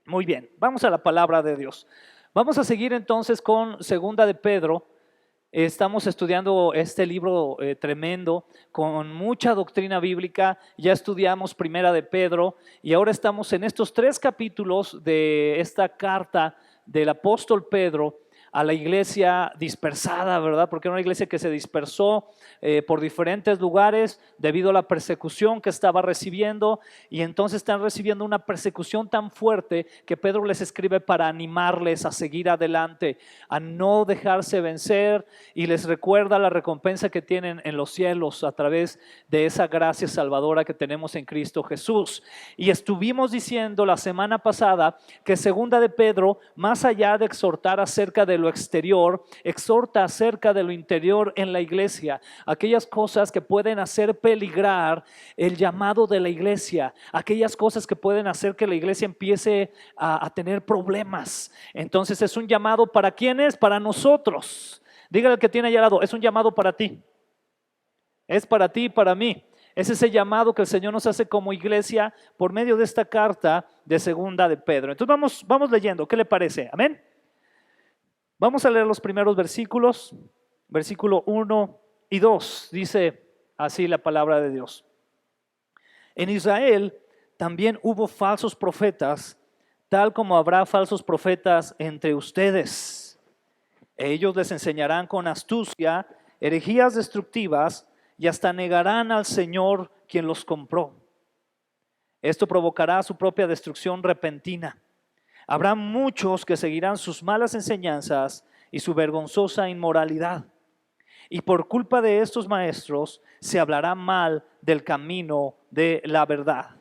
Muy bien, vamos a la palabra de Dios. Vamos a seguir entonces con Segunda de Pedro. Estamos estudiando este libro tremendo con mucha doctrina bíblica. Ya estudiamos Primera de Pedro y ahora estamos en estos 3 capítulos de esta carta del apóstol Pedro a la iglesia dispersada, ¿verdad? Porque era una iglesia que se dispersó por diferentes lugares debido a la persecución que estaba recibiendo, y entonces están recibiendo una persecución tan fuerte que Pedro les escribe para animarles a seguir adelante, a no dejarse vencer, y les recuerda la recompensa que tienen en los cielos a través de esa gracia salvadora que tenemos en Cristo Jesús. Y estuvimos diciendo la semana pasada que Segunda de Pedro, más allá de exhortar acerca de lo exterior, exhorta acerca de lo interior en la iglesia, aquellas cosas que pueden hacer peligrar el llamado de la iglesia, aquellas cosas que pueden hacer que la iglesia empiece a tener problemas. Entonces es un llamado para ¿quiénes? Para nosotros. Dígale al que tiene allá al lado, es un llamado para ti. Es para ti y para mí. Es ese llamado que el Señor nos hace como iglesia por medio de esta carta de Segunda de Pedro. Entonces vamos leyendo, ¿qué le parece? Amén. Vamos a leer los primeros versículos, versículo 1 y 2. Dice así la palabra de Dios. En Israel también hubo falsos profetas, tal como habrá falsos profetas entre ustedes. Ellos les enseñarán con astucia herejías destructivas y hasta negarán al Señor quien los compró. Esto provocará su propia destrucción repentina. Habrá muchos que seguirán sus malas enseñanzas y su vergonzosa inmoralidad. Y por culpa de estos maestros se hablará mal del camino de la verdad.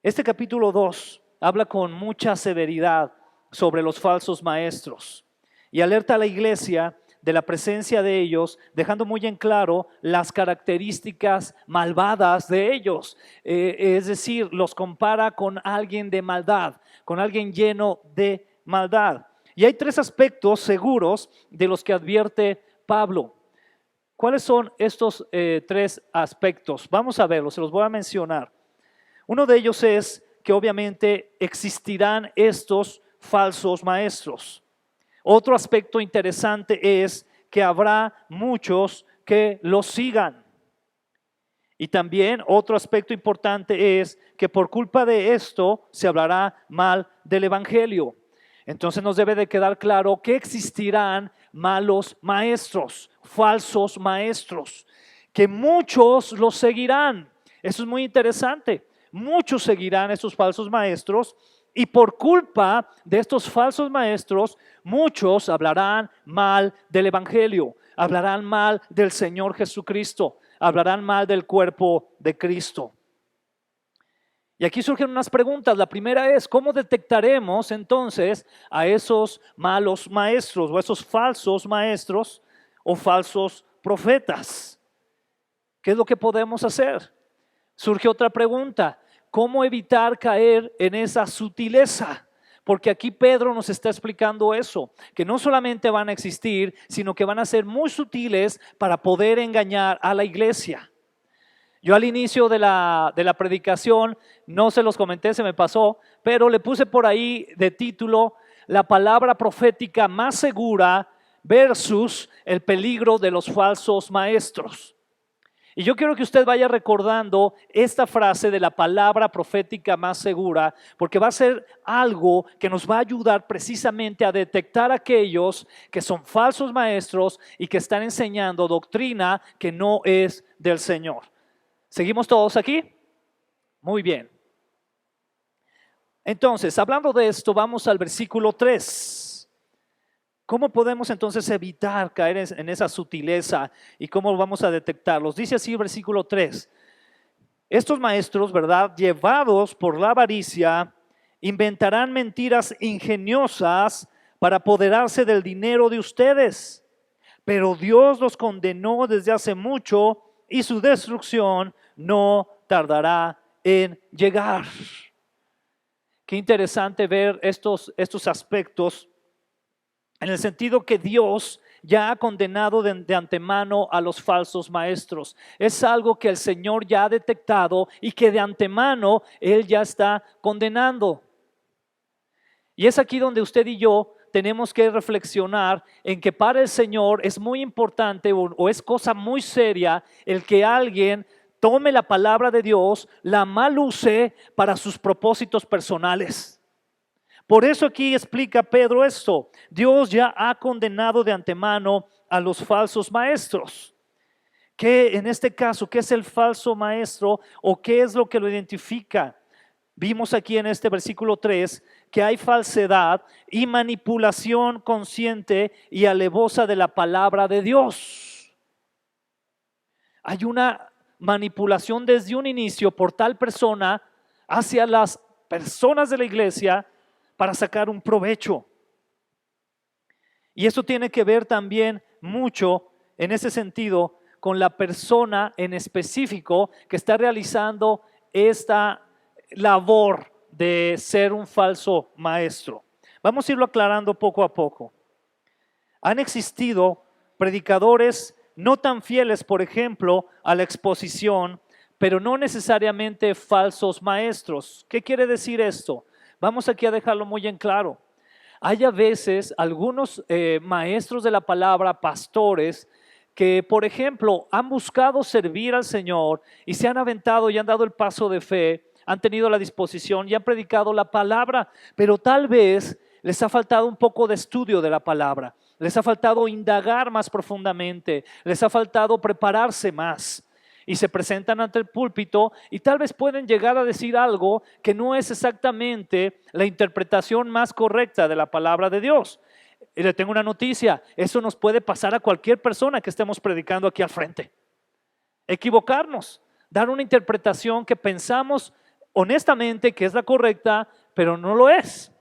Este capítulo 2 habla con mucha severidad sobre los falsos maestros y alerta a la iglesia de la presencia de ellos, dejando muy en claro las características malvadas de ellos. Es decir, los compara con alguien de maldad, con alguien lleno de maldad. Y hay 3 aspectos seguros de los que advierte Pablo. ¿Cuáles son estos 3 aspectos? Vamos a verlos, se los voy a mencionar. Uno de ellos es que obviamente existirán estos falsos maestros. Otro aspecto interesante es que habrá muchos que los sigan. Y también otro aspecto importante es que por culpa de esto se hablará mal del evangelio. Entonces nos debe de quedar claro que existirán malos maestros, falsos maestros, que muchos los seguirán. Eso es muy interesante. Muchos seguirán a estos falsos maestros. Y por culpa de estos falsos maestros, muchos hablarán mal del evangelio, hablarán mal del Señor Jesucristo, hablarán mal del cuerpo de Cristo. Y aquí surgen unas preguntas. La primera es, ¿cómo detectaremos entonces a esos malos maestros o a esos falsos maestros o falsos profetas? ¿Qué es lo que podemos hacer? Surge otra pregunta. ¿Cómo evitar caer en esa sutileza? Porque aquí Pedro nos está explicando eso, que no solamente van a existir, sino que van a ser muy sutiles para poder engañar a la iglesia. Yo al inicio de la predicación, no se los comenté, se me pasó, pero le puse por ahí de título la palabra profética más segura versus el peligro de los falsos maestros. Y yo quiero que usted vaya recordando esta frase de la palabra profética más segura, porque va a ser algo que nos va a ayudar precisamente a detectar a aquellos que son falsos maestros y que están enseñando doctrina que no es del Señor. ¿Seguimos todos aquí? Muy bien. Entonces, hablando de esto, vamos al versículo 3. ¿Cómo podemos entonces evitar caer en esa sutileza y cómo vamos a detectarlos? Dice así el versículo 3. Estos maestros, ¿verdad?, llevados por la avaricia, inventarán mentiras ingeniosas para apoderarse del dinero de ustedes. Pero Dios los condenó desde hace mucho y su destrucción no tardará en llegar. Qué interesante ver estos aspectos, en el sentido que Dios ya ha condenado de antemano a los falsos maestros. Es algo que el Señor ya ha detectado y que de antemano Él ya está condenando. Y es aquí donde usted y yo tenemos que reflexionar en que para el Señor es muy importante o es cosa muy seria el que alguien tome la palabra de Dios, la mal use para sus propósitos personales. Por eso aquí explica Pedro esto: Dios ya ha condenado de antemano a los falsos maestros. ¿Qué en este caso, qué es el falso maestro o qué es lo que lo identifica? Vimos aquí en este versículo 3 que hay falsedad y manipulación consciente y alevosa de la palabra de Dios. Hay una manipulación desde un inicio por tal persona hacia las personas de la iglesia para sacar un provecho. Y eso tiene que ver también mucho en ese sentido con la persona en específico que está realizando esta labor de ser un falso maestro. Vamos a irlo aclarando poco a poco. Han existido predicadores no tan fieles, por ejemplo, a la exposición, pero no necesariamente falsos maestros. ¿Qué quiere decir esto? Vamos aquí a dejarlo muy en claro. Hay a veces algunos maestros de la palabra, pastores, que por ejemplo han buscado servir al Señor y se han aventado y han dado el paso de fe, han tenido la disposición y han predicado la palabra, pero tal vez les ha faltado un poco de estudio de la palabra, les ha faltado indagar más profundamente, les ha faltado prepararse más. Y se presentan ante el púlpito y tal vez pueden llegar a decir algo que no es exactamente la interpretación más correcta de la palabra de Dios. Y le tengo una noticia: eso nos puede pasar a cualquier persona que estemos predicando aquí al frente. Equivocarnos, dar una interpretación que pensamos honestamente que es la correcta, pero no lo es.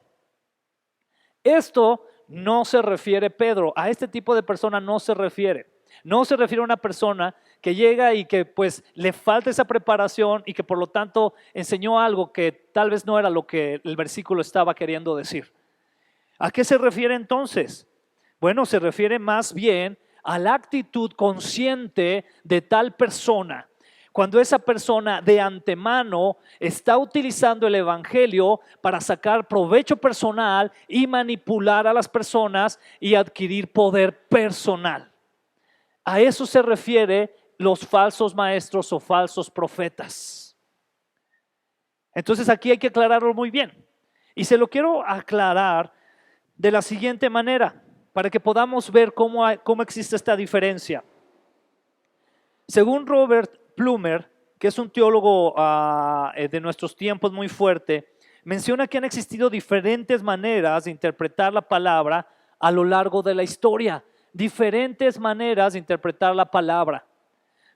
Esto no se refiere Pedro, a este tipo de persona no se refiere. No se refiere a una persona que llega y que pues le falta esa preparación y que por lo tanto enseñó algo que tal vez no era lo que el versículo estaba queriendo decir. ¿A qué se refiere entonces? Bueno, se refiere más bien a la actitud consciente de tal persona. Cuando esa persona de antemano está utilizando el evangelio para sacar provecho personal y manipular a las personas y adquirir poder personal. A eso se refiere los falsos maestros o falsos profetas. Entonces aquí hay que aclararlo muy bien. Y se lo quiero aclarar de la siguiente manera, para que podamos ver cómo existe esta diferencia. Según Robert Plumer, que es un teólogo de nuestros tiempos muy fuerte, menciona que han existido diferentes maneras de interpretar la palabra a lo largo de la historia. Diferentes maneras de interpretar la palabra.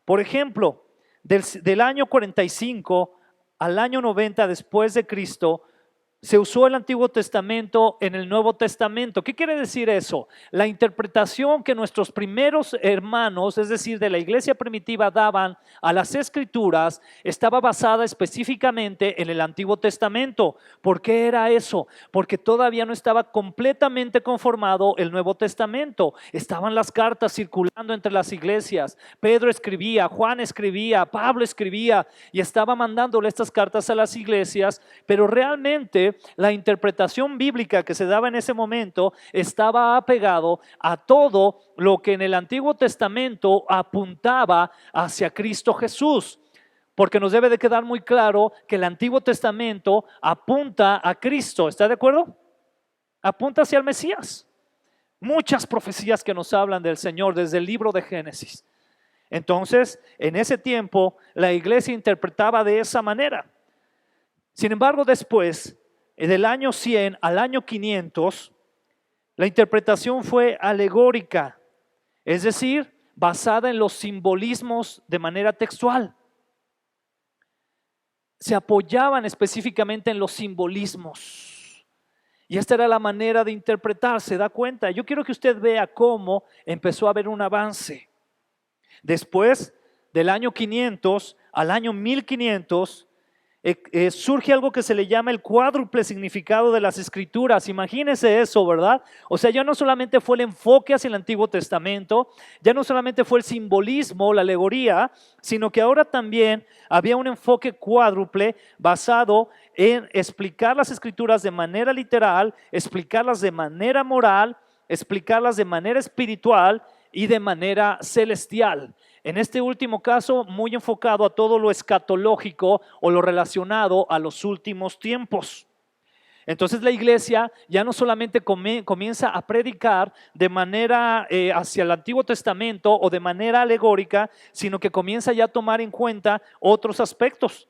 Por ejemplo, del año 45 al año 90 después de Cristo, se usó el Antiguo Testamento en el Nuevo Testamento. ¿Qué quiere decir eso? La interpretación que nuestros primeros hermanos, es decir, de la iglesia primitiva, daban a las Escrituras estaba basada específicamente en el Antiguo Testamento. ¿Por qué era eso? Porque todavía no estaba completamente conformado el Nuevo Testamento. Estaban las cartas circulando entre las iglesias. Pedro escribía, Juan escribía, Pablo escribía y estaba mandándole estas cartas a las iglesias, pero realmente la interpretación bíblica que se daba en ese momento estaba apegado a todo lo que en el Antiguo Testamento apuntaba hacia Cristo Jesús. Porque nos debe de quedar muy claro que el Antiguo Testamento apunta a Cristo. ¿Está de acuerdo? Apunta hacia el Mesías. Muchas profecías que nos hablan del Señor desde el libro de Génesis. Entonces, en ese tiempo, la iglesia interpretaba de esa manera. Sin embargo, después, del año 100 al año 500, la interpretación fue alegórica, es decir, basada en los simbolismos de manera textual. Se apoyaban específicamente en los simbolismos. Y esta era la manera de interpretar, ¿se da cuenta? Yo quiero que usted vea cómo empezó a haber un avance. Después del año 500 al año 1500, surge algo que se le llama el cuádruple significado de las Escrituras. Imagínense eso, ¿verdad? O sea, ya no solamente fue el enfoque hacia el Antiguo Testamento, ya no solamente fue el simbolismo, la alegoría, sino que ahora también había un enfoque cuádruple basado en explicar las Escrituras de manera literal, explicarlas de manera moral, explicarlas de manera espiritual y de manera celestial. En este último caso, muy enfocado a todo lo escatológico o lo relacionado a los últimos tiempos. Entonces la iglesia ya no solamente comienza a predicar de manera hacia el Antiguo Testamento o de manera alegórica, sino que comienza ya a tomar en cuenta otros aspectos.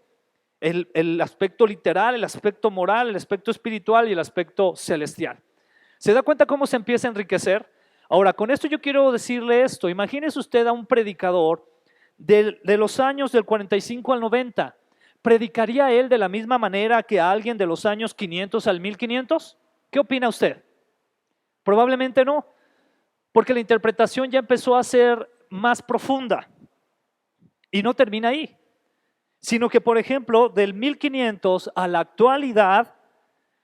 El aspecto literal, el aspecto moral, el aspecto espiritual y el aspecto celestial. ¿Se da cuenta cómo se empieza a enriquecer? Ahora, con esto yo quiero decirle esto. Imagínese usted a un predicador de los años del 45 al 90. ¿Predicaría él de la misma manera que a alguien de los años 500 al 1500? ¿Qué opina usted? Probablemente no, porque la interpretación ya empezó a ser más profunda y no termina ahí, sino que, por ejemplo, del 1500 a la actualidad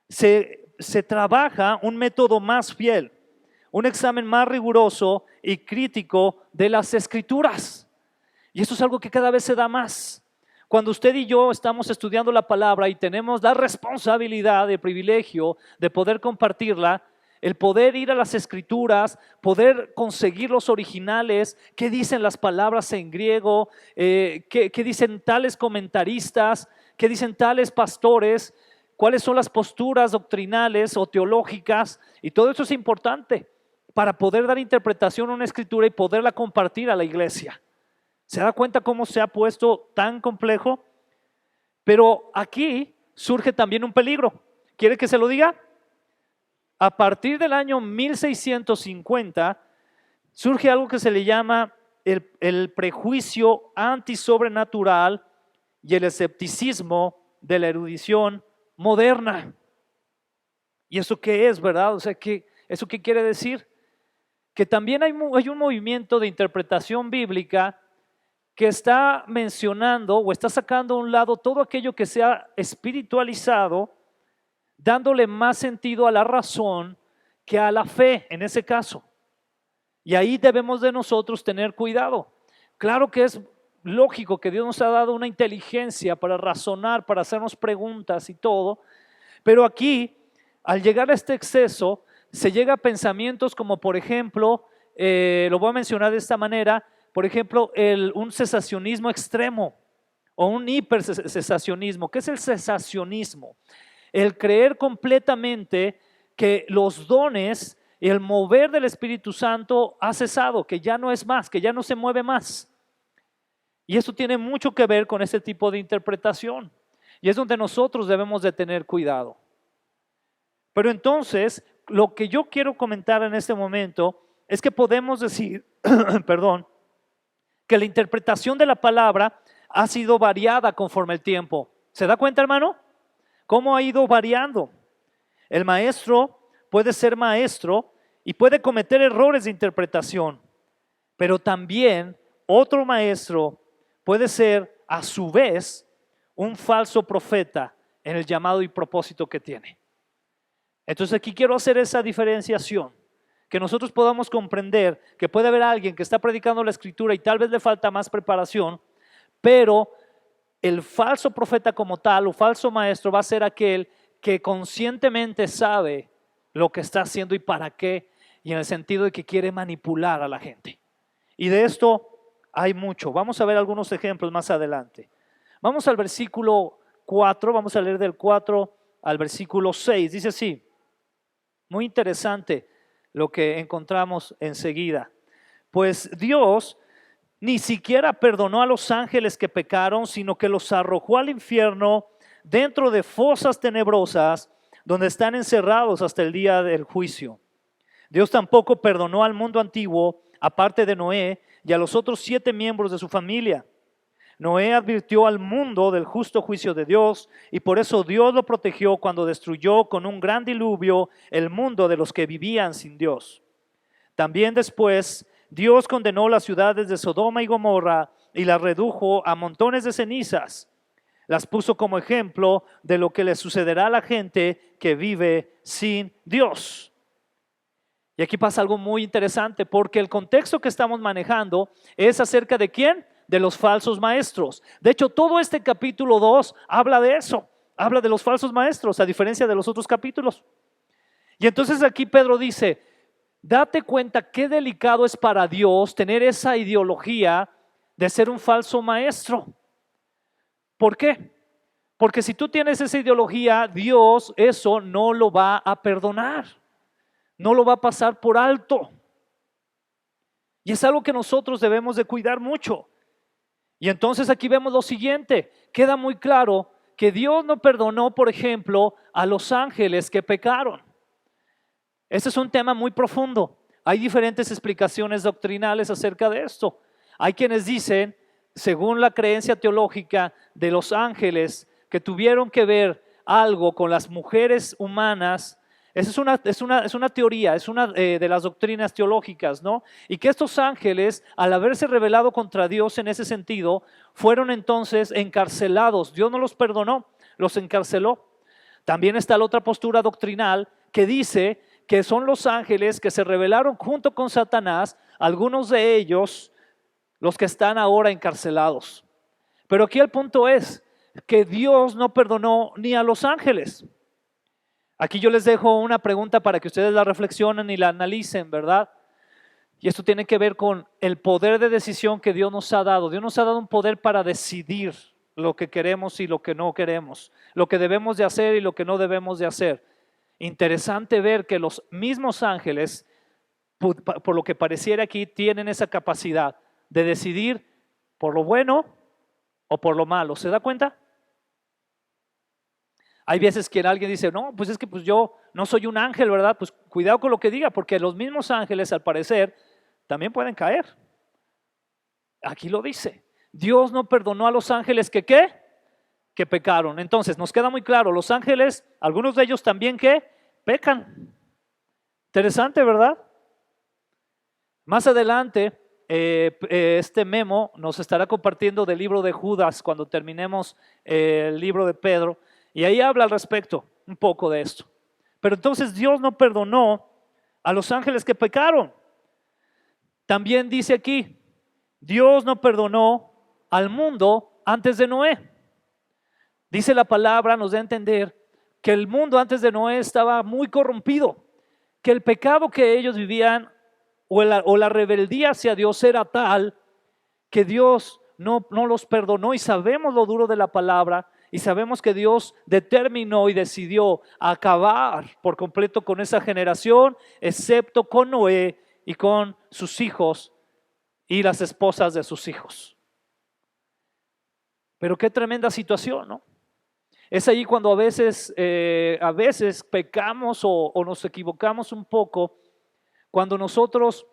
se trabaja un método más fiel, un examen más riguroso y crítico de las Escrituras. Y eso es algo que cada vez se da más. Cuando usted y yo estamos estudiando la palabra y tenemos la responsabilidad, el privilegio de poder compartirla, el poder ir a las Escrituras, poder conseguir los originales, qué dicen las palabras en griego, qué dicen tales comentaristas, qué dicen tales pastores, cuáles son las posturas doctrinales o teológicas, y todo eso es importante para poder dar interpretación a una escritura y poderla compartir a la iglesia. ¿Se da cuenta cómo se ha puesto tan complejo? Pero aquí surge también un peligro. ¿Quiere que se lo diga? A partir del año 1650 surge algo que se le llama el prejuicio antisobrenatural y el escepticismo de la erudición moderna. ¿Y eso qué es, verdad? O sea, ¿eso qué quiere decir? Que también hay un movimiento de interpretación bíblica que está mencionando o está sacando a un lado todo aquello que se ha espiritualizado, dándole más sentido a la razón que a la fe en ese caso. Y ahí debemos de nosotros tener cuidado. Claro que es lógico que Dios nos ha dado una inteligencia para razonar, para hacernos preguntas y todo, pero aquí, al llegar a este exceso, se llega a pensamientos como, por ejemplo, lo voy a mencionar de esta manera, por ejemplo, un cesacionismo extremo o un hipercesacionismo. ¿Qué es el cesacionismo? El creer completamente que los dones y el mover del Espíritu Santo ha cesado, que ya no es más, que ya no se mueve más. Y eso tiene mucho que ver con este tipo de interpretación. Y es donde nosotros debemos de tener cuidado. Pero entonces, lo que yo quiero comentar en este momento es que podemos decir, perdón, que la interpretación de la palabra ha sido variada conforme el tiempo. ¿Se da cuenta, hermano? ¿Cómo ha ido variando? El maestro puede ser maestro y puede cometer errores de interpretación, pero también otro maestro puede ser a su vez un falso profeta en el llamado y propósito que tiene. Entonces aquí quiero hacer esa diferenciación, que nosotros podamos comprender que puede haber alguien que está predicando la escritura y tal vez le falta más preparación, pero el falso profeta como tal o falso maestro va a ser aquel que conscientemente sabe lo que está haciendo y para qué, y en el sentido de que quiere manipular a la gente. Y de esto hay mucho. Vamos a ver algunos ejemplos más adelante. Vamos al versículo 4, vamos a leer del 4 al versículo 6. Dice así, muy interesante lo que encontramos enseguida. Pues Dios ni siquiera perdonó a los ángeles que pecaron, sino que los arrojó al infierno dentro de fosas tenebrosas, donde están encerrados hasta el día del juicio. Dios tampoco perdonó al mundo antiguo, aparte de Noé y a los otros 7 miembros de su familia. Noé advirtió al mundo del justo juicio de Dios y por eso Dios lo protegió cuando destruyó con un gran diluvio el mundo de los que vivían sin Dios. También después Dios condenó las ciudades de Sodoma y Gomorra y las redujo a montones de cenizas. Las puso como ejemplo de lo que le sucederá a la gente que vive sin Dios. Y aquí pasa algo muy interesante, porque el contexto que estamos manejando es acerca de ¿quién? De los falsos maestros. De hecho, todo este capítulo 2 habla de eso, habla de los falsos maestros, a diferencia de los otros capítulos. Y entonces aquí Pedro dice, date cuenta qué delicado es para Dios tener esa ideología de ser un falso maestro. ¿Por qué? Porque si tú tienes esa ideología, Dios eso no lo va a perdonar, no lo va a pasar por alto. Y es algo que nosotros debemos de cuidar mucho. Y entonces aquí vemos lo siguiente, queda muy claro que Dios no perdonó, por ejemplo, a los ángeles que pecaron. Este es un tema muy profundo. Hay diferentes explicaciones doctrinales acerca de esto. Hay quienes dicen, según la creencia teológica de los ángeles, que tuvieron que ver algo con las mujeres humanas. Esa es una teoría, es una de las doctrinas teológicas, ¿no? Y que estos ángeles, al haberse rebelado contra Dios en ese sentido, fueron entonces encarcelados. Dios no los perdonó, los encarceló. También está la otra postura doctrinal que dice que son los ángeles que se rebelaron junto con Satanás, algunos de ellos los que están ahora encarcelados. Pero aquí el punto es que Dios no perdonó ni a los ángeles. Aquí yo les dejo una pregunta para que ustedes la reflexionen y la analicen, ¿verdad? Y esto tiene que ver con el poder de decisión que Dios nos ha dado. Dios nos ha dado un poder para decidir lo que queremos y lo que no queremos, lo que debemos de hacer y lo que no debemos de hacer. Interesante ver que los mismos ángeles, por lo que pareciera aquí, tienen esa capacidad de decidir por lo bueno o por lo malo. ¿Se da cuenta? Hay veces que alguien dice, no, pues es que pues yo no soy un ángel, ¿verdad? Pues cuidado con lo que diga, porque los mismos ángeles al parecer también pueden caer. Aquí lo dice. Dios no perdonó a los ángeles que ¿qué? Que pecaron. Entonces nos queda muy claro, los ángeles, algunos de ellos también ¿qué? Pecan. Interesante, ¿verdad? Más adelante, este Memo nos estará compartiendo del libro de Judas cuando terminemos el libro de Pedro. Y ahí habla al respecto un poco de esto. Pero entonces Dios no perdonó a los ángeles que pecaron. También dice aquí, Dios no perdonó al mundo antes de Noé. Dice la palabra, nos da a entender que el mundo antes de Noé estaba muy corrompido, que el pecado que ellos vivían o la rebeldía hacia Dios era tal que Dios no los perdonó. Y sabemos lo duro de la palabra. Y sabemos que Dios determinó y decidió acabar por completo con esa generación, excepto con Noé y con sus hijos y las esposas de sus hijos. Pero qué tremenda situación, ¿no? Es ahí cuando a veces pecamos o nos equivocamos un poco, cuando nosotros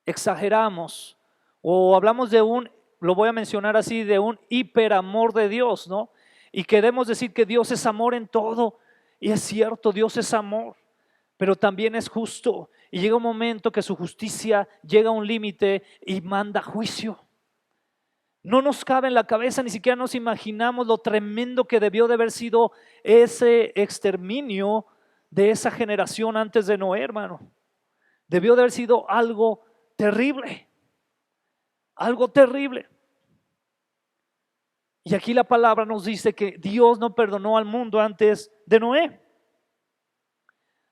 exageramos o hablamos de lo voy a mencionar así, de un hiperamor de Dios, ¿no? Y queremos decir que Dios es amor en todo. Y es cierto, Dios es amor, pero también es justo. Y llega un momento que su justicia llega a un límite y manda juicio. No nos cabe en la cabeza, ni siquiera nos imaginamos lo tremendo que debió de haber sido ese exterminio de esa generación antes de Noé, hermano. Debió de haber sido algo terrible. Algo terrible. Y aquí la palabra nos dice que Dios no perdonó al mundo antes de Noé.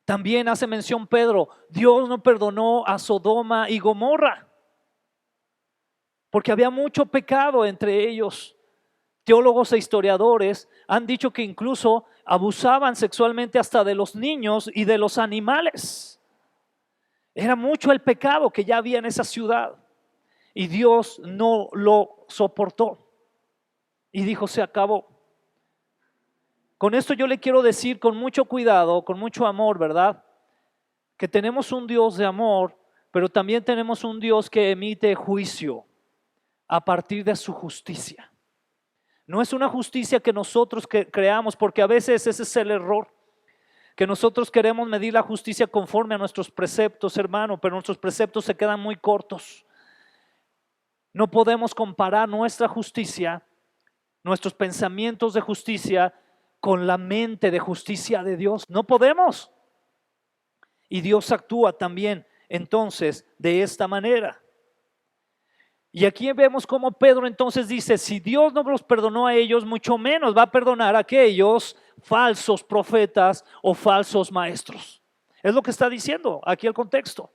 También hace mención Pedro, Dios no perdonó a Sodoma y Gomorra, porque había mucho pecado entre ellos. Teólogos e historiadores han dicho que incluso abusaban sexualmente hasta de los niños y de los animales. Era mucho el pecado que ya había en esa ciudad. Y Dios no lo soportó y dijo, se acabó. Con esto yo le quiero decir con mucho cuidado, con mucho amor, ¿verdad? Que tenemos un Dios de amor, pero también tenemos un Dios que emite juicio a partir de su justicia. No es una justicia que nosotros creamos, porque a veces ese es el error, que nosotros queremos medir la justicia conforme a nuestros preceptos, hermano, pero nuestros preceptos se quedan muy cortos. No podemos comparar nuestra justicia nuestros pensamientos de justicia con la mente de justicia de Dios. No podemos. Y Dios actúa también entonces de esta manera. Y aquí vemos cómo Pedro entonces dice, si Dios no los perdonó a ellos, mucho menos va a perdonar a aquellos falsos profetas o falsos maestros. Es lo que está diciendo aquí el contexto.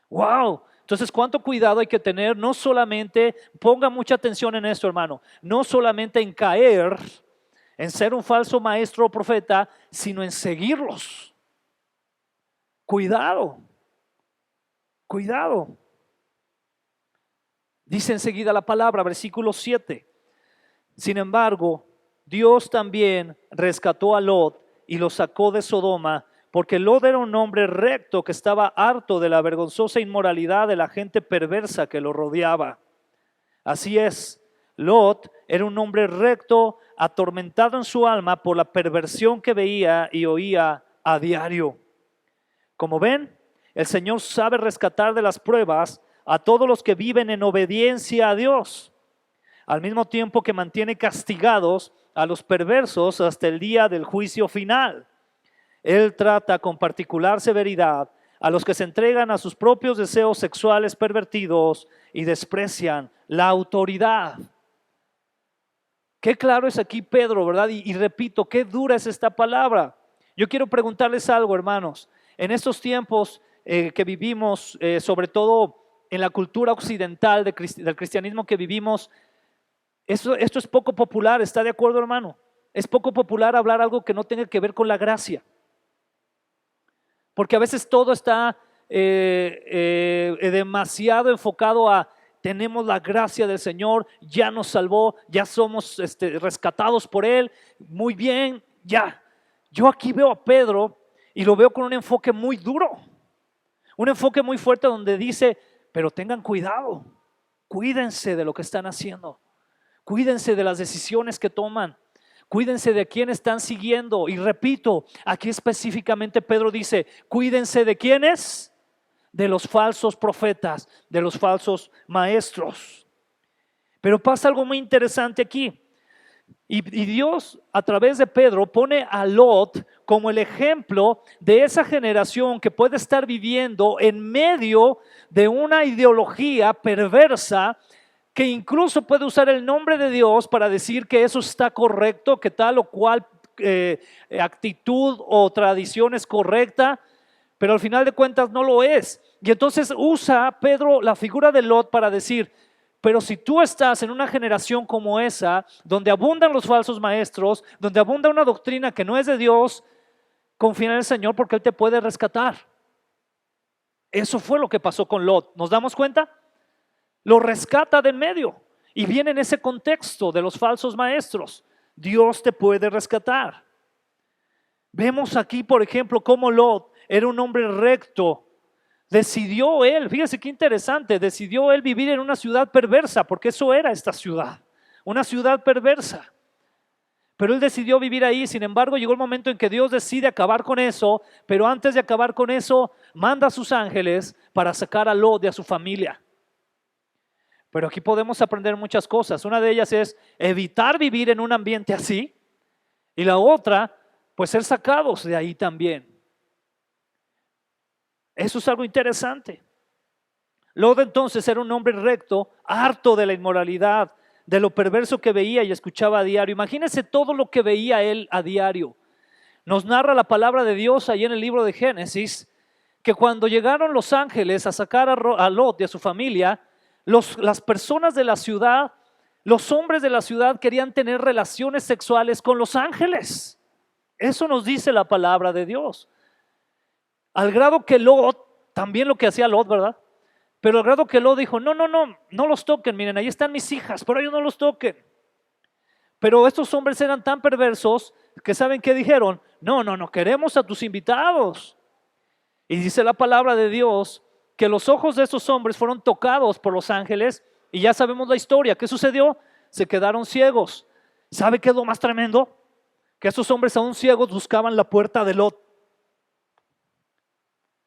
¡Wow! Entonces, ¿cuánto cuidado hay que tener? No solamente, ponga mucha atención en esto, hermano, no solamente en caer, en ser un falso maestro o profeta, sino en seguirlos. Cuidado, cuidado. Dice enseguida la palabra, versículo 7. Sin embargo, Dios también rescató a Lot y lo sacó de Sodoma, porque Lot era un hombre recto que estaba harto de la vergonzosa inmoralidad de la gente perversa que lo rodeaba. Así es, Lot era un hombre recto, atormentado en su alma por la perversión que veía y oía a diario. Como ven, el Señor sabe rescatar de las pruebas a todos los que viven en obediencia a Dios, al mismo tiempo que mantiene castigados a los perversos hasta el día del juicio final. Él trata con particular severidad a los que se entregan a sus propios deseos sexuales pervertidos y desprecian la autoridad. Qué claro es aquí Pedro, ¿verdad? Y repito, qué dura es esta palabra. Yo quiero preguntarles algo, hermanos. En estos tiempos que vivimos, sobre todo en la cultura occidental del cristianismo que vivimos, esto es poco popular, ¿está de acuerdo, hermano? Es poco popular hablar algo que no tenga que ver con la gracia. Porque a veces todo está demasiado enfocado a tenemos la gracia del Señor, ya nos salvó, ya somos rescatados por Él, muy bien, ya. Yo aquí veo a Pedro y lo veo con un enfoque muy duro, un enfoque muy fuerte donde dice, pero tengan cuidado, cuídense de lo que están haciendo, cuídense de las decisiones que toman, cuídense de quién están siguiendo. Y repito, aquí específicamente Pedro dice, cuídense de quiénes, de los falsos profetas, de los falsos maestros. Pero pasa algo muy interesante aquí. Y Dios a través de Pedro pone a Lot como el ejemplo de esa generación que puede estar viviendo en medio de una ideología perversa que incluso puede usar el nombre de Dios para decir que eso está correcto, que tal o cual actitud o tradición es correcta, pero al final de cuentas no lo es. Y entonces usa Pedro la figura de Lot para decir, pero si tú estás en una generación como esa, donde abundan los falsos maestros, donde abunda una doctrina que no es de Dios, confía en el Señor porque Él te puede rescatar. Eso fue lo que pasó con Lot. ¿Nos damos cuenta? Lo rescata de en medio y viene en ese contexto de los falsos maestros. Dios te puede rescatar. Vemos aquí, por ejemplo, cómo Lot era un hombre recto. Decidió él, fíjese qué interesante, decidió él vivir en una ciudad perversa, porque eso era esta ciudad, una ciudad perversa. Pero él decidió vivir ahí. Sin embargo, llegó el momento en que Dios decide acabar con eso, pero antes de acabar con eso, manda a sus ángeles para sacar a Lot y a su familia. Pero aquí podemos aprender muchas cosas. Una de ellas es evitar vivir en un ambiente así, y la otra, pues ser sacados de ahí también. Eso es algo interesante. Lot entonces era un hombre recto, harto de la inmoralidad, de lo perverso que veía y escuchaba a diario. Imagínense todo lo que veía él a diario. Nos narra la palabra de Dios ahí en el libro de Génesis, que cuando llegaron los ángeles a sacar a Lot y a su familia, las personas de la ciudad, los hombres de la ciudad querían tener relaciones sexuales con los ángeles. Eso nos dice la palabra de Dios. Al grado que Lot, también lo que hacía Lot, ¿verdad? Pero al grado que Lot dijo, no los toquen, miren, ahí están mis hijas, pero ellos no los toquen. Pero estos hombres eran tan perversos que ¿saben qué dijeron? No, queremos a tus invitados. Y dice la palabra de Dios que los ojos de estos hombres fueron tocados por los ángeles y ya sabemos la historia. ¿Qué sucedió? Se quedaron ciegos. ¿Sabe qué es lo más tremendo? Que estos hombres aún ciegos buscaban la puerta de Lot.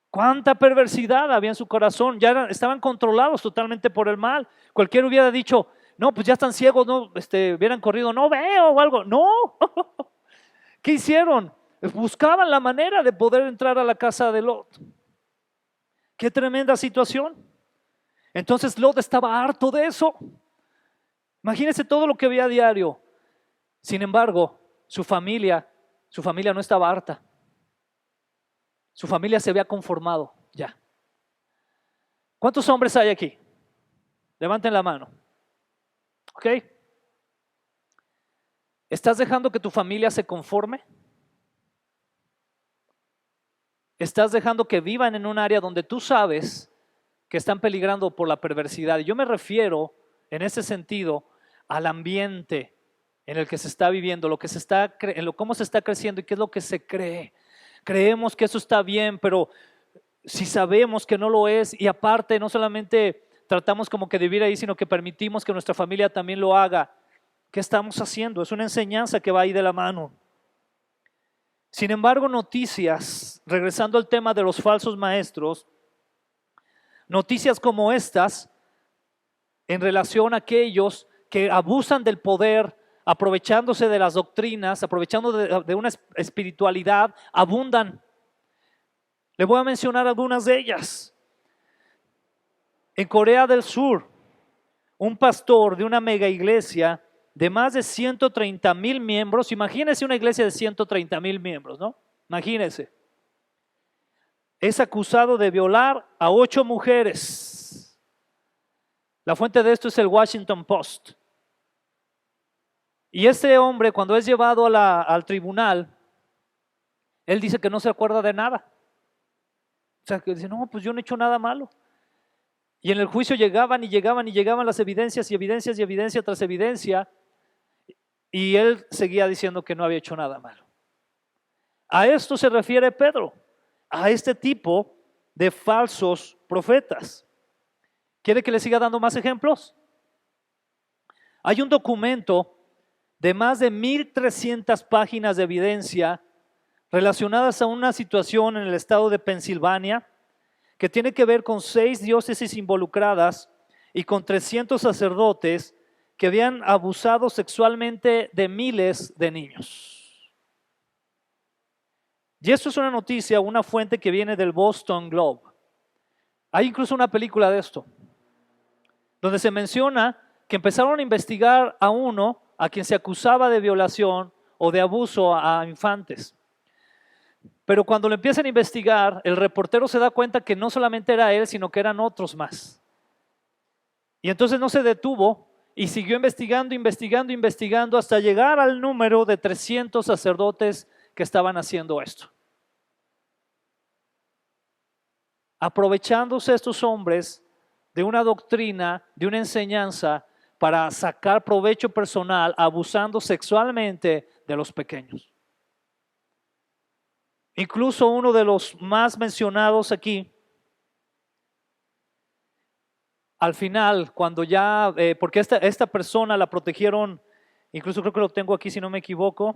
Cuánta perversidad había en su corazón, estaban controlados totalmente por el mal. Cualquiera hubiera dicho, No, pues ya están ciegos, no, hubieran corrido, no veo o algo. No, ¿qué hicieron? Buscaban la manera de poder entrar a la casa de Lot. Qué tremenda situación. Entonces Lot estaba harto de eso. Imagínense todo lo que veía a diario. Sin embargo, su familia no estaba harta. Su familia se había conformado ya. ¿Cuántos hombres hay aquí? Levanten la mano. ¿Ok? ¿Estás dejando que tu familia se conforme? ¿Estás dejando que vivan en un área donde tú sabes que están peligrando por la perversidad? Yo me refiero en ese sentido al ambiente en el que se está viviendo, cómo se está creciendo y qué es lo que se cree. Creemos que eso está bien, pero si sabemos que no lo es, y aparte no solamente tratamos como que de vivir ahí, sino que permitimos que nuestra familia también lo haga, ¿qué estamos haciendo? Es una enseñanza que va ahí de la mano. Sin embargo, noticias, regresando al tema de los falsos maestros, noticias como estas, en relación a aquellos que abusan del poder, aprovechándose de las doctrinas, aprovechando de una espiritualidad, abundan. Le voy a mencionar algunas de ellas. En Corea del Sur, un pastor de una mega iglesia de más de 130,000 miembros, imagínense una iglesia de 130,000 miembros, ¿no? Imagínense. Es acusado de violar a 8 mujeres. La fuente de esto es el Washington Post. Y este hombre, cuando es llevado al tribunal, él dice que no se acuerda de nada. O sea, que dice, no, pues yo no he hecho nada malo. Y en el juicio llegaban las evidencias y evidencias y evidencia tras evidencia. Y él seguía diciendo que no había hecho nada malo. A esto se refiere Pedro, a este tipo de falsos profetas. ¿Quiere que le siga dando más ejemplos? Hay un documento de más de 1,300 páginas de evidencia relacionadas a una situación en el estado de Pensilvania que tiene que ver con 6 diócesis involucradas y con 300 sacerdotes que habían abusado sexualmente de miles de niños. Y esto es una noticia, una fuente que viene del Boston Globe. Hay incluso una película de esto, donde se menciona que empezaron a investigar a uno a quien se acusaba de violación o de abuso a infantes. Pero cuando lo empiezan a investigar, el reportero se da cuenta que no solamente era él, sino que eran otros más. Y entonces no se detuvo y siguió investigando hasta llegar al número de 300 sacerdotes que estaban haciendo esto. Aprovechándose estos hombres de una doctrina, de una enseñanza para sacar provecho personal, abusando sexualmente de los pequeños. Incluso uno de los más mencionados aquí, al final, cuando ya, porque esta persona la protegieron, incluso creo que lo tengo aquí si no me equivoco,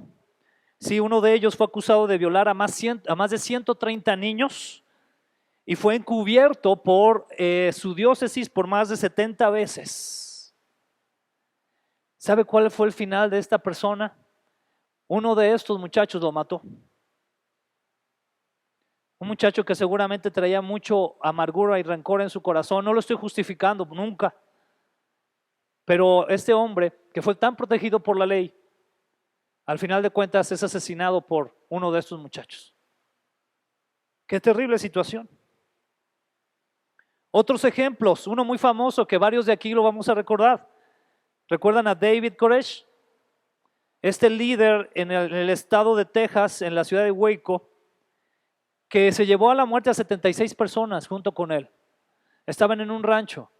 sí, uno de ellos fue acusado de violar a más de 130 niños y fue encubierto por su diócesis por más de 70 veces. ¿Sabe cuál fue el final de esta persona? Uno de estos muchachos lo mató. Un muchacho que seguramente traía mucho amargura y rencor en su corazón. No lo estoy justificando nunca. Pero este hombre que fue tan protegido por la ley, al final de cuentas es asesinado por uno de estos muchachos. Qué terrible situación. Otros ejemplos, uno muy famoso que varios de aquí lo vamos a recordar. ¿Recuerdan a David Koresh? Este líder en el estado de Texas, en la ciudad de Waco, que se llevó a la muerte a 76 personas junto con él. Estaban en un rancho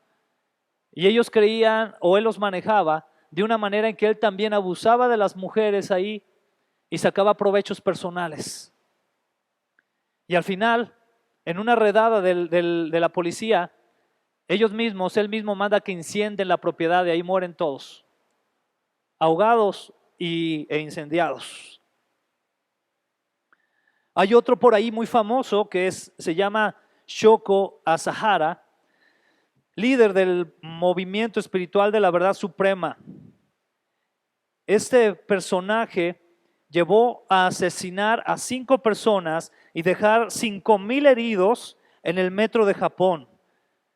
y ellos creían, o él los manejaba de una manera en que él también abusaba de las mujeres ahí y sacaba provechos personales. Y al final, en una redada de la policía, él mismo manda que incendien la propiedad y ahí mueren todos, ahogados e incendiados. Hay otro por ahí muy famoso que se llama Shoko Asahara. líder del movimiento espiritual de la verdad suprema. Este personaje llevó a asesinar a 5 personas y dejar 5,000 heridos en el metro de Japón,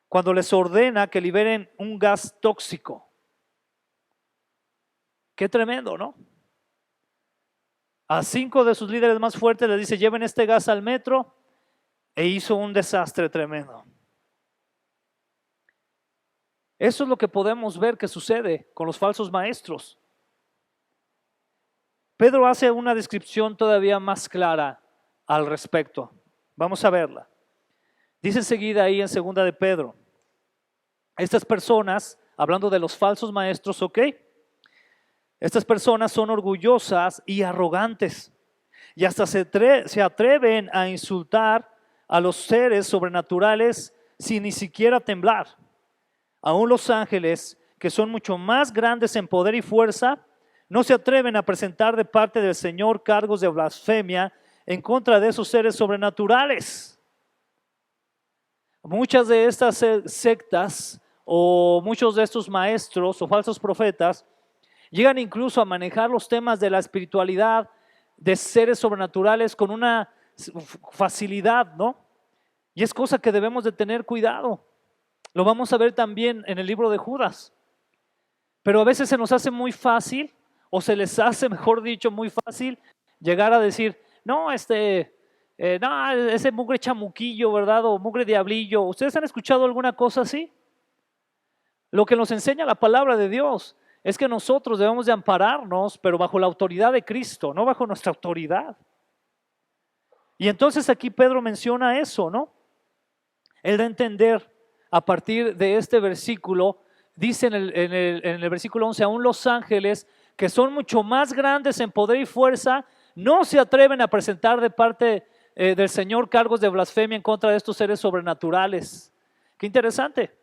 cuando les ordena que liberen un gas tóxico. Qué tremendo, ¿no? A 5 de sus líderes más fuertes les dice: lleven este gas al metro, e hizo un desastre tremendo. Eso es lo que podemos ver que sucede con los falsos maestros. Pedro hace una descripción todavía más clara al respecto. Vamos a verla. Dice enseguida ahí en 2 de Pedro: estas personas, hablando de los falsos maestros, ¿ok? Estas personas son orgullosas y arrogantes, y hasta se atreven a insultar a los seres sobrenaturales sin ni siquiera temblar. Aún los ángeles, que son mucho más grandes en poder y fuerza, no se atreven a presentar de parte del Señor cargos de blasfemia en contra de esos seres sobrenaturales. Muchas de estas sectas o muchos de estos maestros o falsos profetas llegan incluso a manejar los temas de la espiritualidad de seres sobrenaturales con una facilidad, ¿no? Y es cosa que debemos de tener cuidado. Lo vamos a ver también en el libro de Judas. Pero a veces se nos hace muy fácil, o se les hace, mejor dicho, muy fácil llegar a decir: no, no, ese mugre chamuquillo, ¿verdad? O mugre diablillo. ¿Ustedes han escuchado alguna cosa así? Lo que nos enseña la palabra de Dios es que nosotros debemos de ampararnos, pero bajo la autoridad de Cristo, no bajo nuestra autoridad. Y entonces aquí Pedro menciona eso, ¿no? Él da a entender a partir de este versículo, dice en el versículo 11: aún los ángeles, que son mucho más grandes en poder y fuerza, no se atreven a presentar de parte del Señor cargos de blasfemia en contra de estos seres sobrenaturales. Qué interesante.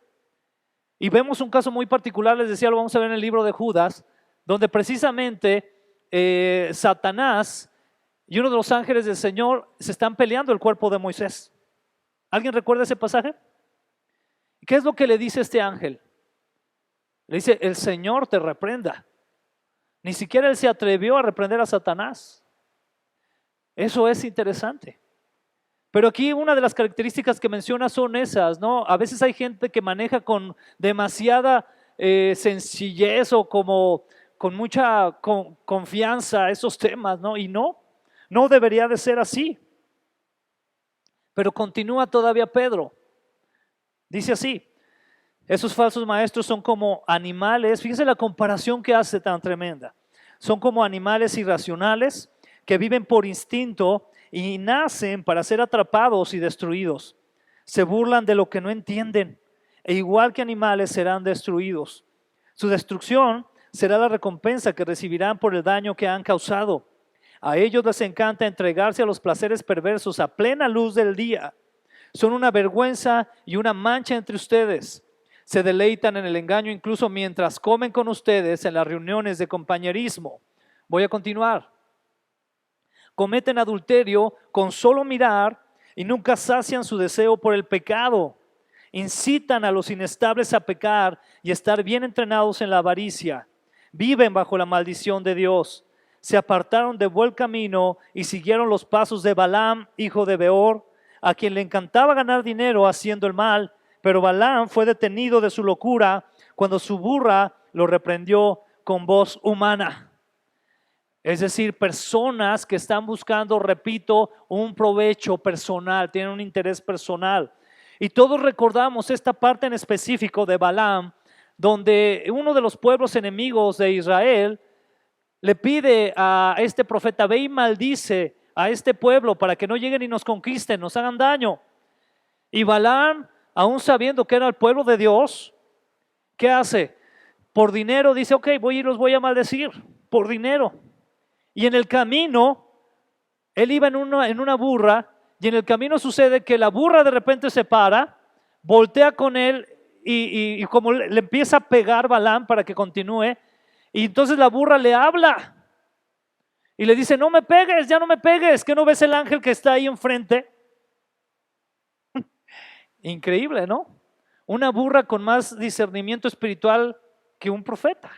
Y vemos un caso muy particular, les decía, lo vamos a ver en el libro de Judas, donde precisamente Satanás y uno de los ángeles del Señor se están peleando el cuerpo de Moisés. ¿Alguien recuerda ese pasaje? ¿Qué es lo que le dice este ángel? Le dice: el Señor te reprenda. Ni siquiera él se atrevió a reprender a Satanás. Eso es interesante. Pero aquí una de las características que menciona son esas, ¿no? A veces hay gente que maneja con demasiada sencillez o como con mucha confianza esos temas, ¿no? Y no debería de ser así. Pero continúa todavía Pedro. Dice así: esos falsos maestros son como animales. Fíjense la comparación que hace tan tremenda. Son como animales irracionales que viven por instinto y nacen para ser atrapados y destruidos. Se burlan de lo que no entienden, e igual que animales serán destruidos. Su destrucción será la recompensa que recibirán por el daño que han causado. A ellos les encanta entregarse a los placeres perversos a plena luz del día. Son una vergüenza y una mancha entre ustedes. Se deleitan en el engaño incluso mientras comen con ustedes en las reuniones de compañerismo. Voy a continuar. Cometen adulterio con solo mirar y nunca sacian su deseo por el pecado. Incitan a los inestables a pecar y estar bien entrenados en la avaricia. Viven bajo la maldición de Dios. Se apartaron de buen camino y siguieron los pasos de Balaam, hijo de Beor, a quien le encantaba ganar dinero haciendo el mal, pero Balaam fue detenido de su locura cuando su burra lo reprendió con voz humana. Es decir, personas que están buscando, repito, un provecho personal, tienen un interés personal. Y todos recordamos esta parte en específico de Balaam, donde uno de los pueblos enemigos de Israel le pide a este profeta: ve y maldice a este pueblo para que no lleguen y nos conquisten, nos hagan daño. Y Balaam, aún sabiendo que era el pueblo de Dios, ¿qué hace? Por dinero dice: ok, voy y los voy a maldecir, por dinero. Y en el camino, él iba en una burra, y en el camino sucede que la burra de repente se para, voltea con él y como le empieza a pegar Balaam para que continúe, y entonces la burra le habla y le dice: no me pegues, ya no me pegues, ¿que no ves el ángel que está ahí enfrente? Increíble, ¿no? una burra con más discernimiento espiritual que un profeta.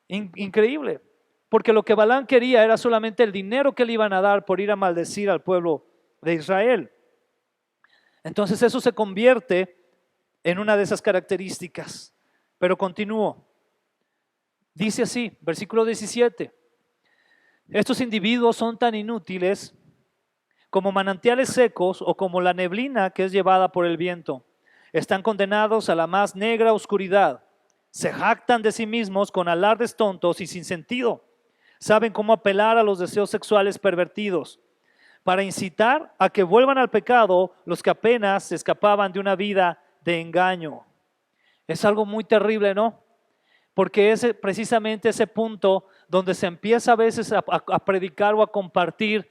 Increíble, porque lo que Balaam quería era solamente el dinero que le iban a dar por ir a maldecir al pueblo de Israel. Entonces eso se convierte en una de esas características. Pero continúo. Dice así, versículo 17. Estos individuos son tan inútiles como manantiales secos o como la neblina que es llevada por el viento. Están condenados a la más negra oscuridad. Se jactan de sí mismos con alardes tontos y sin sentido. Saben cómo apelar a los deseos sexuales pervertidos para incitar a que vuelvan al pecado los que apenas se escapaban de una vida de engaño. Es algo muy terrible, ¿no? Porque es precisamente ese punto donde se empieza a veces a predicar o a compartir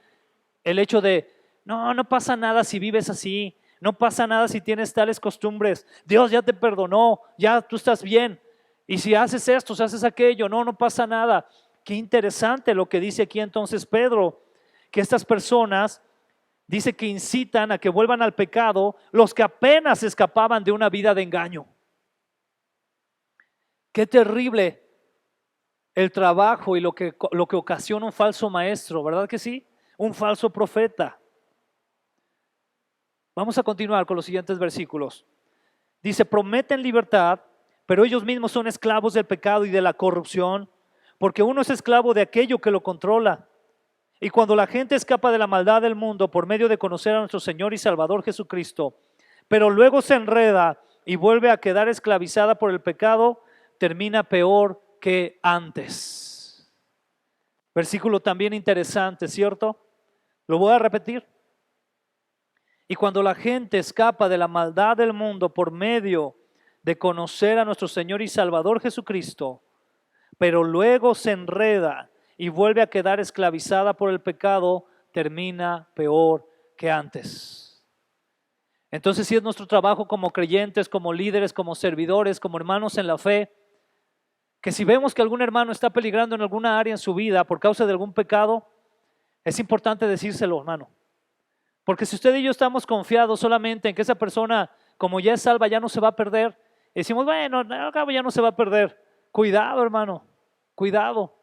el hecho de, no pasa nada si vives así, no pasa nada si tienes tales costumbres, Dios ya te perdonó, ya tú estás bien, y si haces esto, si haces aquello, no pasa nada. Qué interesante lo que dice aquí entonces Pedro, que estas personas dice que incitan a que vuelvan al pecado los que apenas escapaban de una vida de engaño. Qué terrible el trabajo y lo que ocasiona un falso maestro, ¿verdad que sí? Un falso profeta. Vamos a continuar con los siguientes versículos. Dice, prometen libertad, pero ellos mismos son esclavos del pecado y de la corrupción, porque uno es esclavo de aquello que lo controla. Y cuando la gente escapa de la maldad del mundo por medio de conocer a nuestro Señor y Salvador Jesucristo, pero luego se enreda y vuelve a quedar esclavizada por el pecado, termina peor que antes. Versículo también interesante, ¿cierto? Lo voy a repetir. Y cuando la gente escapa de la maldad del mundo por medio de conocer a nuestro Señor y Salvador Jesucristo, pero luego se enreda y vuelve a quedar esclavizada por el pecado, termina peor que antes. Entonces sí es nuestro trabajo como creyentes, como líderes, como servidores, como hermanos en la fe, que si vemos que algún hermano está peligrando en alguna área en su vida por causa de algún pecado, es importante decírselo, hermano. Porque si usted y yo estamos confiados solamente en que esa persona, como ya es salva, ya no se va a perder, y decimos, bueno, al cabo ya no se va a perder. Cuidado, hermano, cuidado.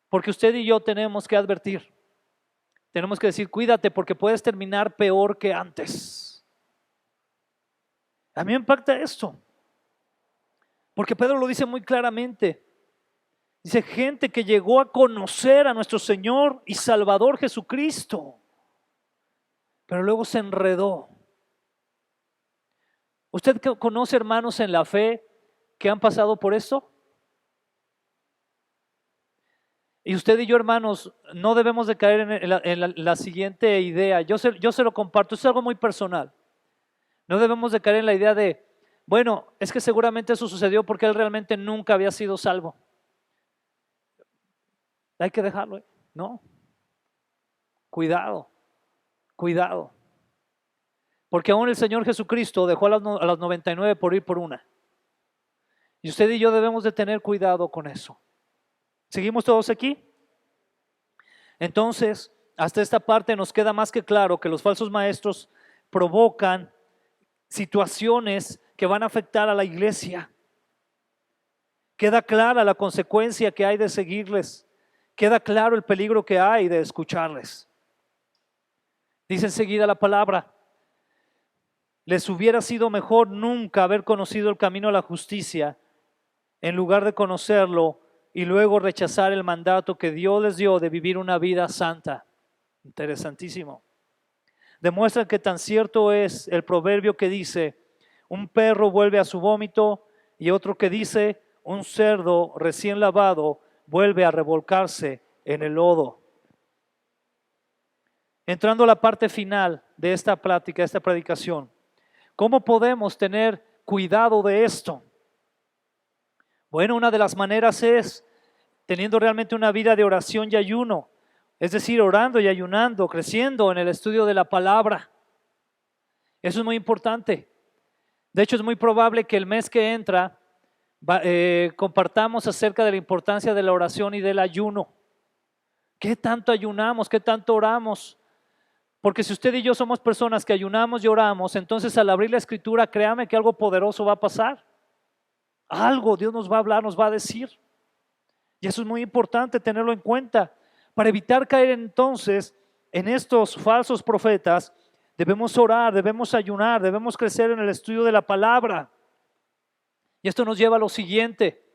Porque usted y yo tenemos que advertir. Tenemos que decir, cuídate porque puedes terminar peor que antes. A mí me impacta esto. Porque Pedro lo dice muy claramente. Dice, gente que llegó a conocer a nuestro Señor y Salvador Jesucristo, pero luego se enredó. ¿Usted conoce hermanos en la fe que han pasado por esto? Y usted y yo, hermanos, no debemos de caer en la siguiente idea. Yo se lo comparto, es algo muy personal. No debemos de caer en la idea de, bueno, es que seguramente eso sucedió porque él realmente nunca había sido salvo. Hay que dejarlo, ¿eh? No. Cuidado, cuidado. Porque aún el Señor Jesucristo dejó a las 99 por ir por una. Y usted y yo debemos de tener cuidado con eso. ¿Seguimos todos aquí? Entonces, hasta esta parte nos queda más que claro que los falsos maestros provocan situaciones que van a afectar a la iglesia. Queda clara la consecuencia que hay de seguirles. Queda claro el peligro que hay de escucharles. Dice enseguida la palabra, les hubiera sido mejor nunca haber conocido el camino a la justicia en lugar de conocerlo y luego rechazar el mandato que Dios les dio de vivir una vida santa. Interesantísimo. Demuestran que tan cierto es el proverbio que dice, un perro vuelve a su vómito, y otro que dice, un cerdo recién lavado vuelve a revolcarse en el lodo. Entrando a la parte final de esta plática, esta predicación, ¿cómo podemos tener cuidado de esto? Bueno, una de las maneras es teniendo realmente una vida de oración y ayuno, es decir, orando y ayunando, creciendo en el estudio de la palabra. Eso es muy importante. De hecho, es muy probable que el mes que entra compartamos acerca de la importancia de la oración y del ayuno. ¿Qué tanto ayunamos? ¿Qué tanto oramos? Porque si usted y yo somos personas que ayunamos y oramos, entonces al abrir la escritura, créame que algo poderoso va a pasar. Algo Dios nos va a hablar, nos va a decir. Y eso es muy importante tenerlo en cuenta. Para evitar caer entonces en estos falsos profetas, debemos orar, debemos ayunar, debemos crecer en el estudio de la palabra. Y esto nos lleva a lo siguiente.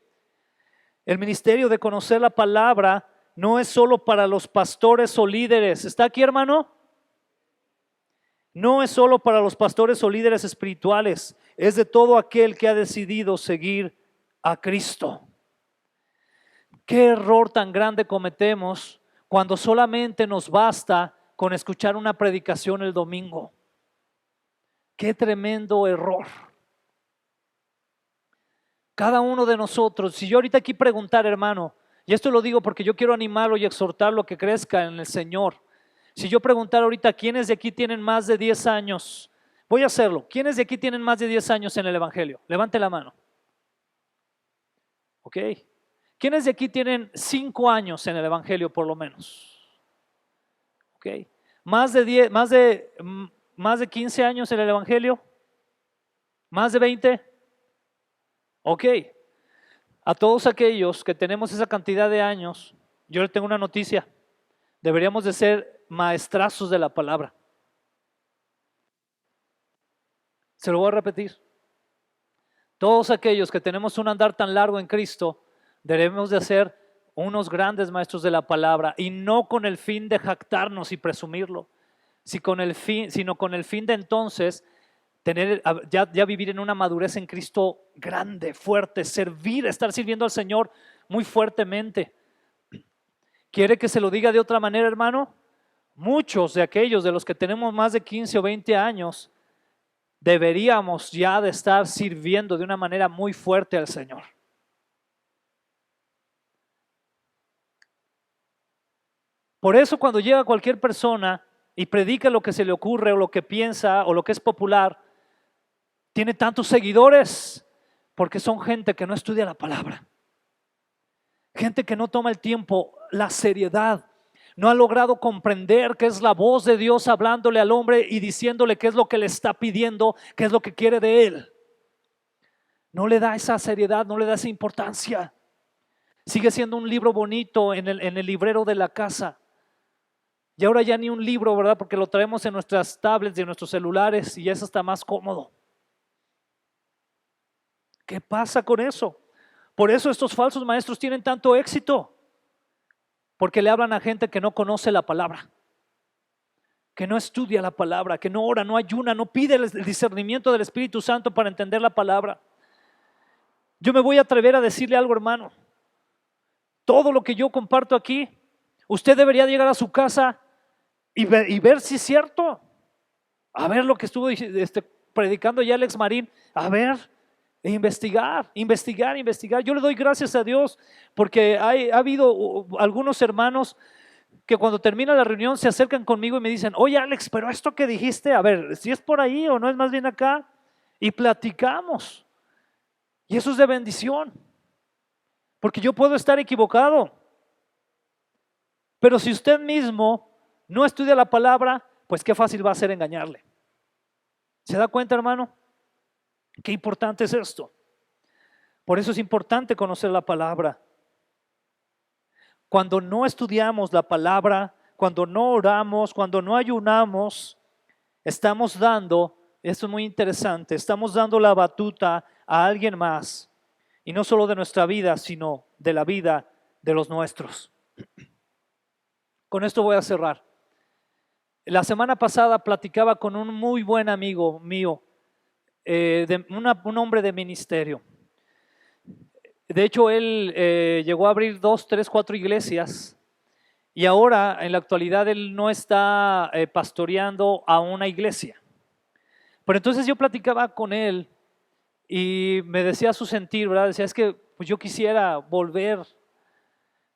El ministerio de conocer la palabra no es solo para los pastores o líderes. ¿Está aquí, hermano? No es solo para los pastores o líderes espirituales. Es de todo aquel que ha decidido seguir a Cristo. ¿Qué error tan grande cometemos cuando solamente nos basta con escuchar una predicación el domingo? Qué tremendo error. Cada uno de nosotros, si yo ahorita aquí preguntar, hermano, y esto lo digo porque yo quiero animarlo y exhortarlo a que crezca en el Señor. Si yo preguntar ahorita, ¿quiénes de aquí tienen más de 10 años? Voy a hacerlo. ¿Quiénes de aquí tienen más de 10 años en el Evangelio? Levante la mano. Ok. ¿Quiénes de aquí tienen 5 años en el Evangelio por lo menos? Ok. ¿Más de 15 años en el Evangelio? ¿Más de 20? Ok. A todos aquellos que tenemos esa cantidad de años, yo les tengo una noticia. Deberíamos de ser maestrazos de la palabra. Se lo voy a repetir. Todos aquellos que tenemos un andar tan largo en Cristo, debemos de ser unos grandes maestros de la palabra, y no con el fin de jactarnos y presumirlo, sino con el fin de entonces ya vivir en una madurez en Cristo grande, fuerte, estar sirviendo al Señor muy fuertemente. ¿Quiere que se lo diga de otra manera, hermano? Muchos de aquellos de los que tenemos más de 15 o 20 años deberíamos ya de estar sirviendo de una manera muy fuerte al Señor. Por eso cuando llega cualquier persona y predica lo que se le ocurre o lo que piensa o lo que es popular, tiene tantos seguidores porque son gente que no estudia la palabra. Gente que no toma el tiempo, la seriedad, no ha logrado comprender qué es la voz de Dios hablándole al hombre y diciéndole qué es lo que le está pidiendo, qué es lo que quiere de él. No le da esa seriedad, no le da esa importancia. Sigue siendo un libro bonito en el librero de la casa. Y ahora ya ni un libro, ¿verdad? Porque lo traemos en nuestras tablets y en nuestros celulares y eso está más cómodo. ¿Qué pasa con eso? Por eso estos falsos maestros tienen tanto éxito, porque le hablan a gente que no conoce la palabra, que no estudia la palabra, que no ora, no ayuna, no pide el discernimiento del Espíritu Santo para entender la palabra. Yo me voy a atrever a decirle algo, hermano. Todo lo que yo comparto aquí, usted debería llegar a su casa y ver si es cierto. A ver lo que estuvo predicando ya Alex Marín. A ver, investigar. Yo le doy gracias a Dios porque ha habido algunos hermanos que cuando termina la reunión se acercan conmigo y me dicen, oye Alex, pero esto que dijiste, a ver, si es por ahí o no es más bien acá, y platicamos. Y eso es de bendición, porque yo puedo estar equivocado, pero si usted mismo no estudia la palabra, pues qué fácil va a ser engañarle. ¿Se da cuenta, hermano? Qué importante es esto. Por eso es importante conocer la palabra. Cuando no estudiamos la palabra, cuando no oramos, cuando no ayunamos, estamos dando, esto es muy interesante, estamos dando la batuta a alguien más. Y no solo de nuestra vida, sino de la vida de los nuestros. Con esto voy a cerrar. La semana pasada platicaba con un muy buen amigo mío, un hombre de ministerio. De hecho, él llegó a abrir 2, 3, 4 iglesias y ahora, en la actualidad, él no está pastoreando a una iglesia. Pero entonces yo platicaba con él y me decía su sentir, ¿verdad? Decía, es que pues yo quisiera volver,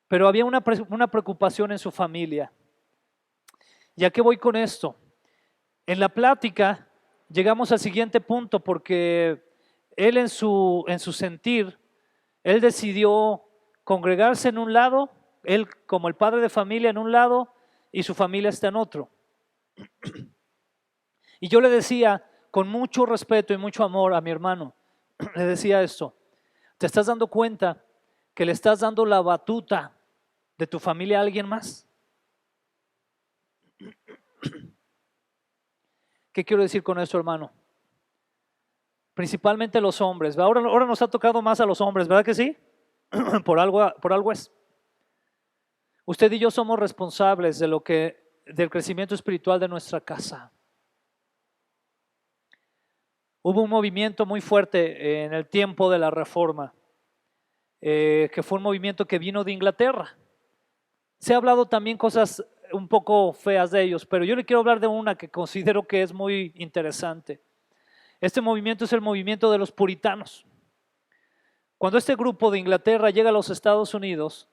pero había una preocupación en su familia. ¿Y a qué voy con esto? En la plática llegamos al siguiente punto porque él en su sentir, él decidió congregarse en un lado, él como el padre de familia en un lado y su familia está en otro. Y yo le decía, con mucho respeto y mucho amor a mi hermano, le decía esto: ¿te estás dando cuenta que le estás dando la batuta de tu familia a alguien más? ¿Qué quiero decir con esto, hermano? Principalmente los hombres. Ahora nos ha tocado más a los hombres, ¿verdad que sí? Por algo es. Usted y yo somos responsables del crecimiento espiritual de nuestra casa. Hubo un movimiento muy fuerte en el tiempo de la Reforma, que fue un movimiento que vino de Inglaterra. Se ha hablado también cosas un poco feas de ellos, pero yo le quiero hablar de una que considero que es muy interesante. Este movimiento es el movimiento de los puritanos. Cuando este grupo de Inglaterra llega a los Estados Unidos,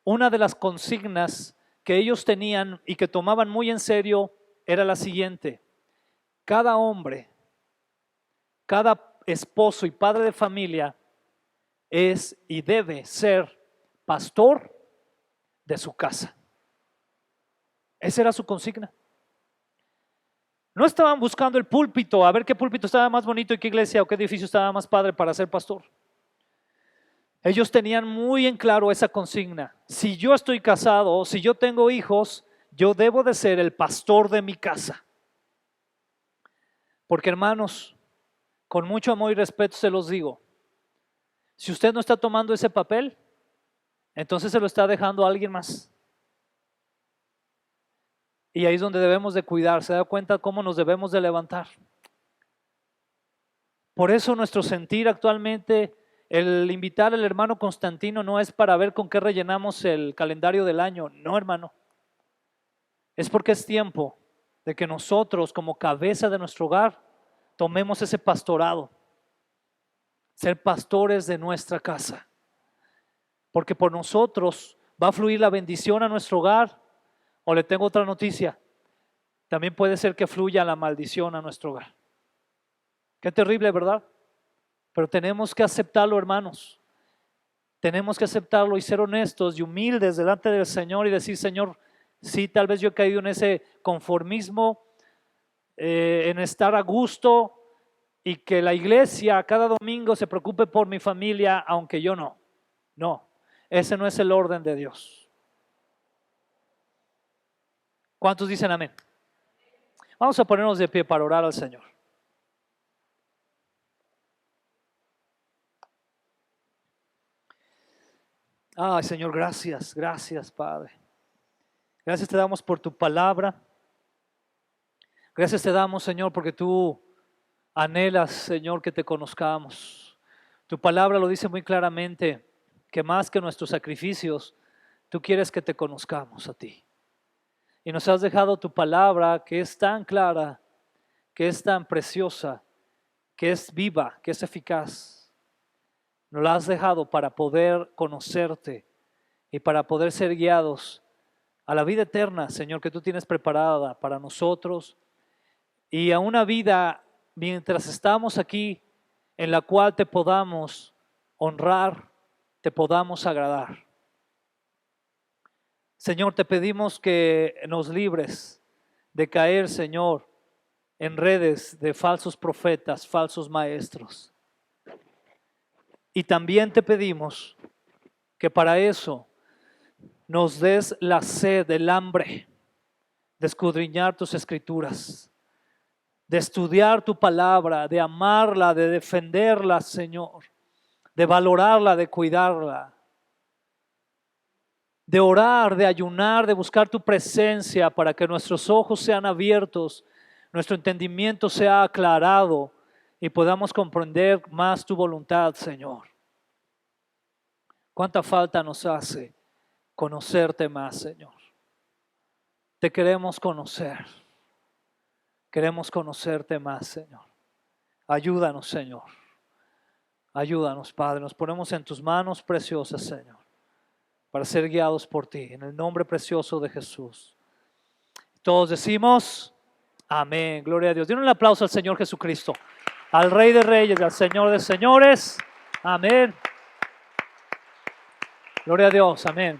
una de las consignas que ellos tenían y que tomaban muy en serio era la siguiente: cada hombre, cada esposo y padre de familia es y debe ser pastor de su casa. Esa era su consigna. No estaban buscando el púlpito, a ver qué púlpito estaba más bonito y qué iglesia o qué edificio estaba más padre para ser pastor. Ellos tenían muy en claro esa consigna: si yo estoy casado o si yo tengo hijos, yo debo de ser el pastor de mi casa. Porque, hermanos, con mucho amor y respeto se los digo, si usted no está tomando ese papel, entonces se lo está dejando a alguien más. Y ahí es donde debemos de cuidar. ¿Se da cuenta cómo nos debemos de levantar? Por eso nuestro sentir actualmente, el invitar al hermano Constantino, no es para ver con qué rellenamos el calendario del año. No, hermano. Es porque es tiempo de que nosotros, como cabeza de nuestro hogar, tomemos ese pastorado. Ser pastores de nuestra casa. Porque por nosotros va a fluir la bendición a nuestro hogar. O le tengo otra noticia: también puede ser que fluya la maldición a nuestro hogar. Qué terrible, ¿verdad? Pero tenemos que aceptarlo, hermanos. Tenemos que aceptarlo y ser honestos y humildes delante del Señor y decir: Señor, sí, tal vez yo he caído en ese conformismo, en estar a gusto y que la iglesia cada domingo se preocupe por mi familia, aunque yo no. No, ese no es el orden de Dios. ¿Cuántos dicen amén? Vamos a ponernos de pie para orar al Señor. Ay, Señor, gracias, gracias, Padre. Gracias te damos por tu palabra. Gracias te damos, Señor, porque tú anhelas, Señor, que te conozcamos. Tu palabra lo dice muy claramente, que más que nuestros sacrificios, tú quieres que te conozcamos a ti. Y nos has dejado tu palabra, que es tan clara, que es tan preciosa, que es viva, que es eficaz. Nos la has dejado para poder conocerte y para poder ser guiados a la vida eterna, Señor, que tú tienes preparada para nosotros, y a una vida mientras estamos aquí en la cual te podamos honrar, te podamos agradar. Señor, te pedimos que nos libres de caer, Señor, en redes de falsos profetas, falsos maestros. Y también te pedimos que para eso nos des la sed, el hambre de escudriñar tus escrituras, de estudiar tu palabra, de amarla, de defenderla, Señor, de valorarla, de cuidarla, de orar, de ayunar, de buscar tu presencia para que nuestros ojos sean abiertos, nuestro entendimiento sea aclarado y podamos comprender más tu voluntad, Señor. ¿Cuánta falta nos hace conocerte más, Señor? Te queremos conocer. Queremos conocerte más, Señor. Ayúdanos, Señor. Ayúdanos, Padre. Nos ponemos en tus manos preciosas, Señor, para ser guiados por ti, en el nombre precioso de Jesús. Todos decimos amén, gloria a Dios. Den un aplauso al Señor Jesucristo, al Rey de Reyes y al Señor de Señores. Amén. Gloria a Dios, amén.